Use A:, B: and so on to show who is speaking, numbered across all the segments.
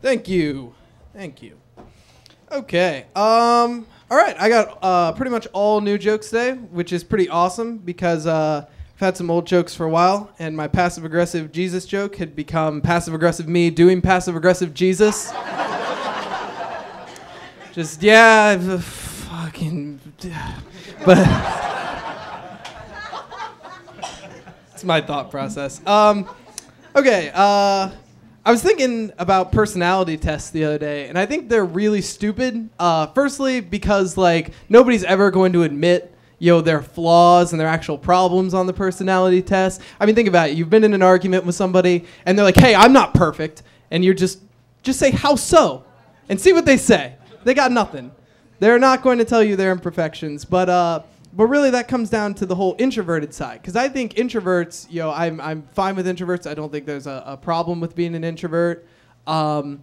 A: Thank you. Thank you. Okay. All right. I got pretty much all new jokes today, which is pretty awesome because I've had some old jokes for a while, and my passive-aggressive Jesus joke had become passive-aggressive me doing passive-aggressive Jesus. Just, yeah, fucking... But... It's my thought process. Okay, I was thinking about personality tests the other day, and I think they're really stupid. Firstly, because like nobody's ever going to admit, their flaws and their actual problems on the personality test. I mean, think about it. You've been in an argument with somebody, and they're like, "Hey, I'm not perfect," and you're just say, "How so?" and see what they say. They got nothing. They're not going to tell you their imperfections, but really that comes down to the whole introverted side. Because I think introverts, I'm fine with introverts. I don't think there's a problem with being an introvert. And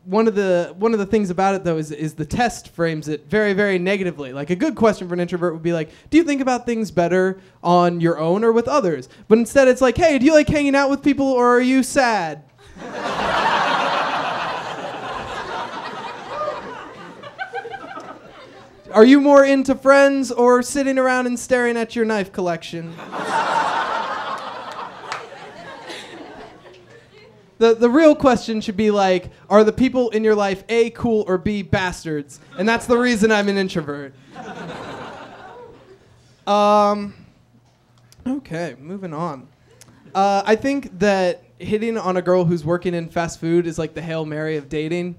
A: one of the things about it, though, is the test frames it very, very negatively. Like a good question for an introvert would be like, do you think about things better on your own or with others? But instead it's like, hey, do you like hanging out with people or are you sad? Are you more into friends or sitting around and staring at your knife collection? The real question should be like, are the people in your life A, cool, or B, bastards? And that's the reason I'm an introvert. Okay, moving on. I think that hitting on a girl who's working in fast food is like the Hail Mary of dating.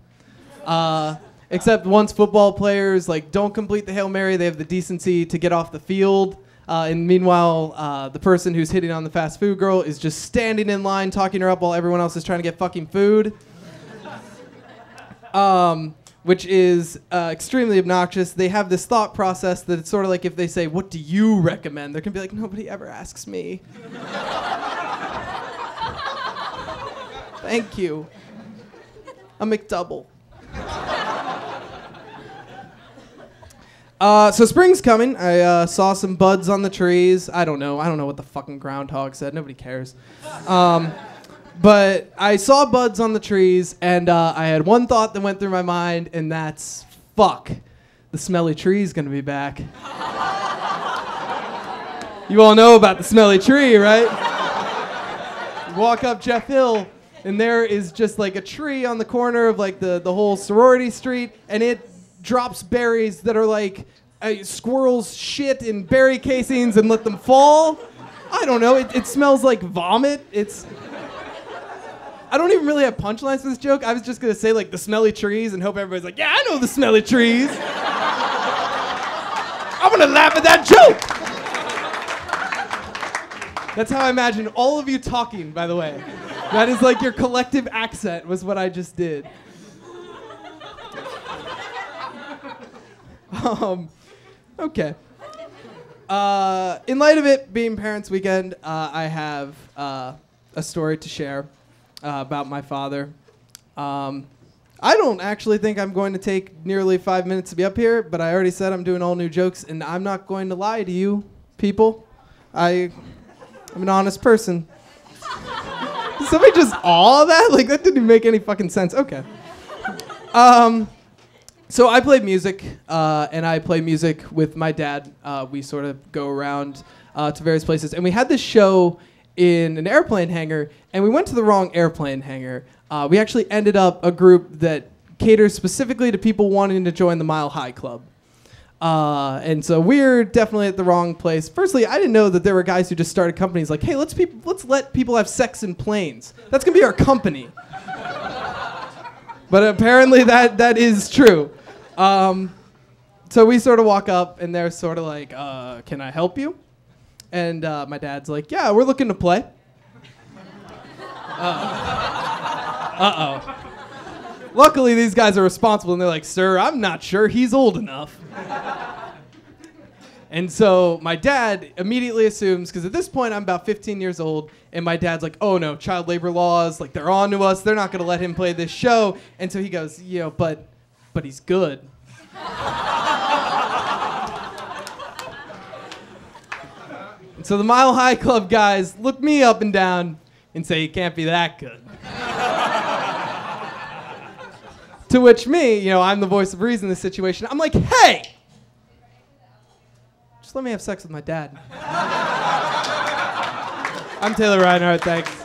A: Except once football players don't complete the Hail Mary, they have the decency to get off the field. And meanwhile, the person who's hitting on the fast food girl is just standing in line, talking her up while everyone else is trying to get fucking food. Which is extremely obnoxious. They have this thought process that it's sort of like if they say, "What do you recommend?" They're going to be like, "Nobody ever asks me." Thank you. A McDouble. So spring's coming. I saw some buds on the trees. I don't know what the fucking groundhog said. Nobody cares. But I saw buds on the trees, and I had one thought that went through my mind, and that's, fuck, the smelly tree's gonna be back. You all know about the smelly tree, right? You walk up Jeff Hill, and there is just like a tree on the corner of like the whole sorority street, and it drops berries that are like squirrels shit in berry casings and let them fall. I don't know. It smells like vomit. I don't even really have punchlines for this joke. I was just going to say like the smelly trees and hope everybody's like, yeah, I know the smelly trees. I'm going to laugh at that joke. That's how I imagine all of you talking, by the way. That is like your collective accent was what I just did. Okay. In light of it being Parents' Weekend, I have a story to share about my father. I don't actually think I'm going to take nearly 5 minutes to be up here, but I already said I'm doing all new jokes, and I'm not going to lie to you, people. I'm an honest person. Did somebody just awe that? Like, that didn't make any fucking sense. Okay. So I play music, and I play music with my dad. We sort of go around to various places. And we had this show in an airplane hangar, and we went to the wrong airplane hangar. We actually ended up a group that caters specifically to people wanting to join the Mile High Club. And so we're definitely at the wrong place. Firstly, I didn't know that there were guys who just started companies like, hey, let's let people have sex in planes. That's going to be our company. But apparently that is true. So we sort of walk up, and they're sort of like, can I help you? And my dad's like, yeah, we're looking to play. Uh-oh. Luckily, these guys are responsible, and they're like, sir, I'm not sure he's old enough. And so my dad immediately assumes, because at this point I'm about 15 years old, and my dad's like, oh no, child labor laws, like they're on to us, they're not going to let him play this show. And so he goes, but he's good. And so the Mile High Club guys look me up and down and say, he can't be that good. To which me, you know, I'm the voice of reason in this situation. I'm like, hey, just let me have sex with my dad. I'm Taylor Reinhart. Thanks.